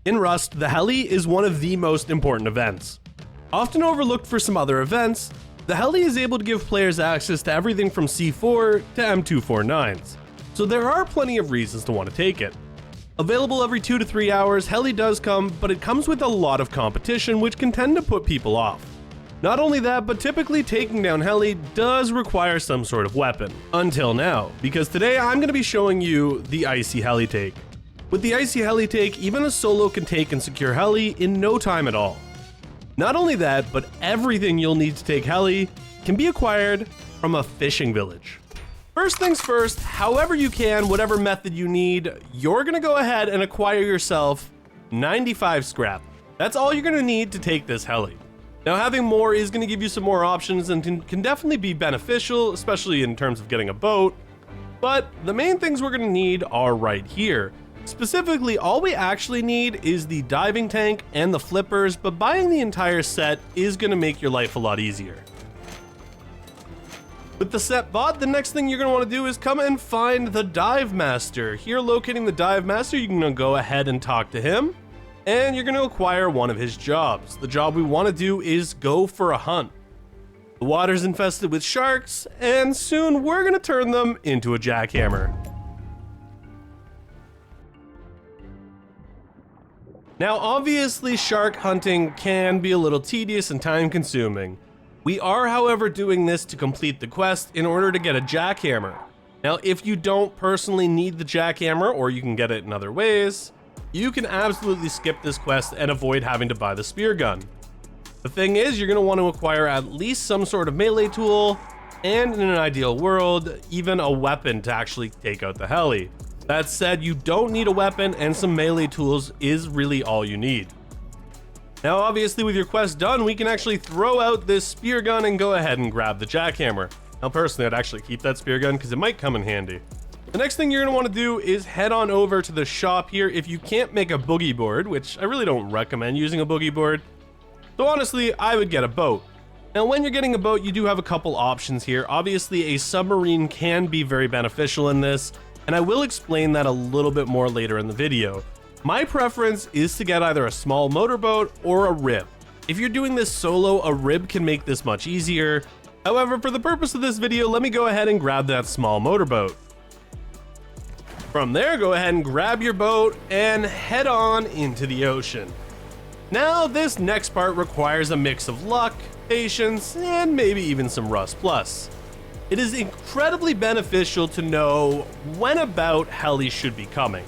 In Rust, the Heli is one of the most important events. Often overlooked for some other events, the Heli is able to give players access to everything from C4 to M249s, so there are plenty of reasons to want to take it. Available every 2 to 3 hours, Heli does come, but it comes with a lot of competition which can tend to put people off. Not only that, but typically taking down Heli does require some sort of weapon. Until now, because today I'm going to be showing you the Icy Heli take. With the Icy Heli take, even a solo can take and secure Heli in no time at all. Not only that, but everything you'll need to take Heli can be acquired from a fishing village. First things first, however you can, whatever method you need, you're going to go ahead and acquire yourself 95 scrap. That's all you're going to need to take this Heli. Now, having more is going to give you some more options and can definitely be beneficial, especially in terms of getting a boat, but the main things we're going to need are right here. Specifically, all we actually need is the diving tank and the flippers, but buying the entire set is going to make your life a lot easier. With the set bought, the next thing you're going to want to do is come and find the dive master. Here, locating the dive master, you're going to go ahead and talk to him, and you're going to acquire one of his jobs. The job we want to do is go for a hunt. The water's infested with sharks, and soon we're going to turn them into a jackhammer. Now, obviously, shark hunting can be a little tedious and time-consuming. We are, however, doing this to complete the quest in order to get a jackhammer. Now, if you don't personally need the jackhammer, or you can get it in other ways, you can absolutely skip this quest and avoid having to buy the spear gun. The thing is, you're going to want to acquire at least some sort of melee tool, and in an ideal world, even a weapon to actually take out the Heli. That said, you don't need a weapon, and some melee tools is really all you need. Now, obviously, with your quest done, we can actually throw out this spear gun and go ahead and grab the jackhammer. Now, personally, I'd actually keep that spear gun because it might come in handy. The next thing you're going to want to do is head on over to the shop here. If you can't make a boogie board, which I really don't recommend using a boogie board, so honestly, I would get a boat. Now, when you're getting a boat, you do have a couple options here. Obviously, a submarine can be very beneficial in this, and I will explain that a little bit more later in the video. My preference is to get either a small motorboat or a rib. If you're doing this solo, a rib can make this much easier. However, for the purpose of this video, let me go ahead and grab that small motorboat. From there, go ahead and grab your boat and head on into the ocean. Now, this next part requires a mix of luck, patience, and maybe even some Rust Plus. It is incredibly beneficial to know when about Heli should be coming.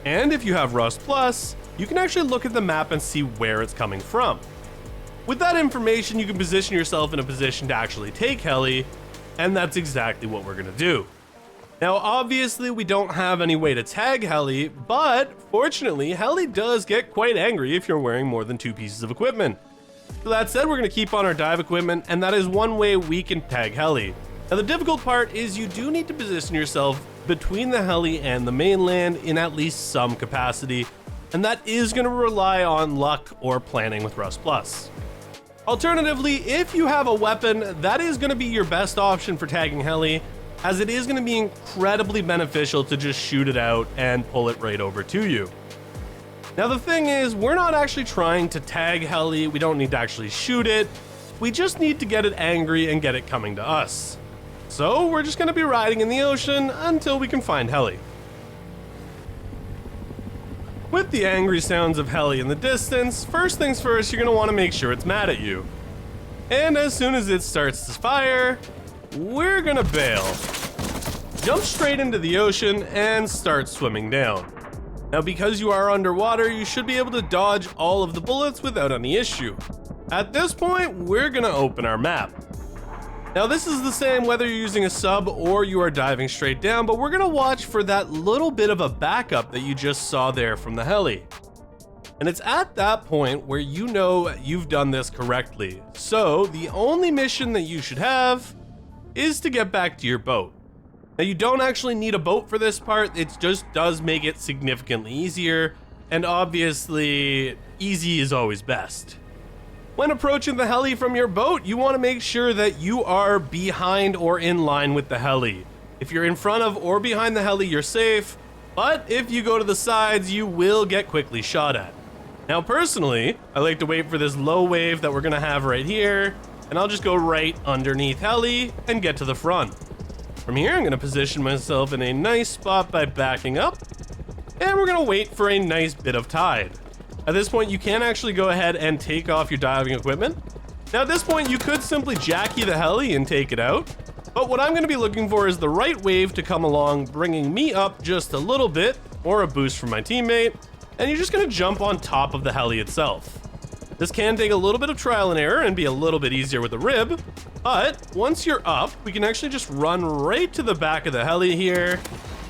And if you have Rust Plus, you can actually look at the map and see where it's coming from. With that information, you can position yourself in a position to actually take Heli, and that's exactly what we're going to do. Now, obviously, we don't have any way to tag Heli, but fortunately, Heli does get quite angry if you're wearing more than 2 pieces of equipment. So that said, we're going to keep on our dive equipment, and that is one way we can tag Heli. Now, the difficult part is you do need to position yourself between the Heli and the mainland in at least some capacity, and that is going to rely on luck or planning with Rust Plus. Alternatively, if you have a weapon, that is going to be your best option for tagging Heli, as it is going to be incredibly beneficial to just shoot it out and pull it right over to you. Now, the thing is, we're not actually trying to tag Heli, we don't need to actually shoot it, we just need to get it angry and get it coming to us. So we're just going to be riding in the ocean until we can find Heli. With the angry sounds of Heli in the distance, first things first, you're going to want to make sure it's mad at you. And as soon as it starts to fire, we're going to bail. Jump straight into the ocean and start swimming down. Now, because you are underwater, you should be able to dodge all of the bullets without any issue. At this point, we're going to open our map. Now, this is the same whether you're using a sub or you are diving straight down, but we're going to watch for that little bit of a backup that you just saw there from the Heli. And it's at that point where you know you've done this correctly. So the only mission that you should have is to get back to your boat. Now, you don't actually need a boat for this part, it just does make it significantly easier, and obviously, easy is always best. When approaching the Heli from your boat, you want to make sure that you are behind or in line with the Heli. If you're in front of or behind the Heli, you're safe, but if you go to the sides, you will get quickly shot at. Now personally, I like to wait for this low wave that we're gonna have right here, and I'll just go right underneath Heli and get to the front. From here, I'm gonna position myself in a nice spot by backing up, and we're gonna wait for a nice bit of tide. At this point, you can actually go ahead and take off your diving equipment. Now at this point, you could simply jackie the Heli and take it out, but what I'm gonna be looking for is the right wave to come along, bringing me up just a little bit, or a boost from my teammate, and you're just gonna jump on top of the Heli itself. This can take a little bit of trial and error and be a little bit easier with the rib, but once you're up, we can actually just run right to the back of the Heli here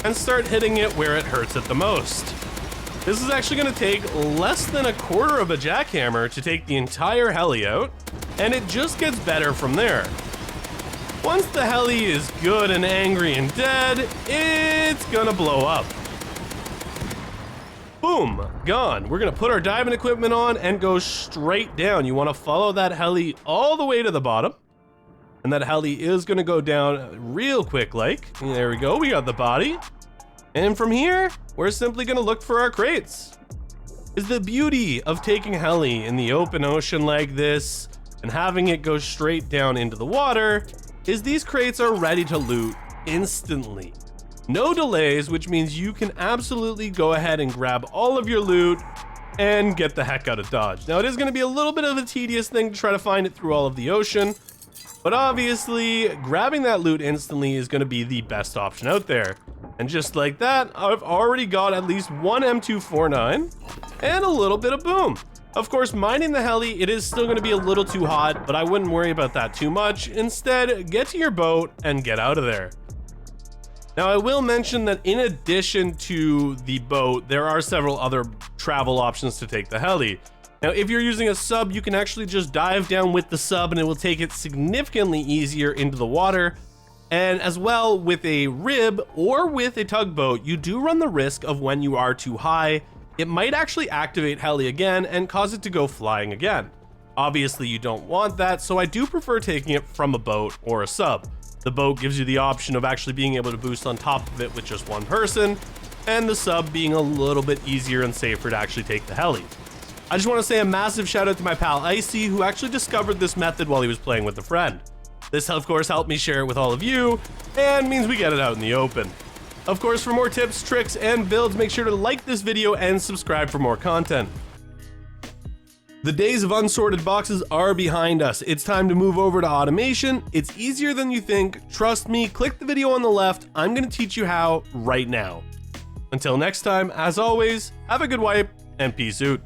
and start hitting it where it hurts it the most. This is actually gonna take less than a quarter of a jackhammer to take the entire Heli out, and it just gets better from there. Once the Heli is good and angry and dead, it's gonna blow up. Boom, gone. We're gonna put our diving equipment on and go straight down. You wanna follow that Heli all the way to the bottom. And that Heli is gonna go down real quick like. There we go, we got the body. And from here, we're simply gonna look for our crates. Is the beauty of taking Heli in the open ocean like this and having it go straight down into the water is these crates are ready to loot instantly. No delays, which means you can absolutely go ahead and grab all of your loot and get the heck out of Dodge. Now, it is going to be a little bit of a tedious thing to try to find it through all of the ocean, but obviously, grabbing that loot instantly is going to be the best option out there. And just like that, I've already got at least one M249 and a little bit of boom. Of course, mining the Heli, it is still going to be a little too hot, but I wouldn't worry about that too much. Instead, get to your boat and get out of there. Now, I will mention that in addition to the boat, there are several other travel options to take the Heli. Now, if you're using a sub, you can actually just dive down with the sub and it will take it significantly easier into the water. And as well, with a rib or with a tugboat, you do run the risk of when you are too high, it might actually activate Heli again and cause it to go flying again. Obviously, you don't want that, so I do prefer taking it from a boat or a sub. The boat gives you the option of actually being able to boost on top of it with just one person, and the sub being a little bit easier and safer to actually take the Heli. I just want to say a massive shout out to my pal Icy, who actually discovered this method while he was playing with a friend. This of course helped me share it with all of you, and means we get it out in the open. Of course, for more tips, tricks, and builds, make sure to like this video and subscribe for more content. The days of unsorted boxes are behind us. It's time to move over to automation. It's easier than you think. Trust me, click the video on the left. I'm gonna teach you how right now. Until next time, as always, have a good wipe and peace out.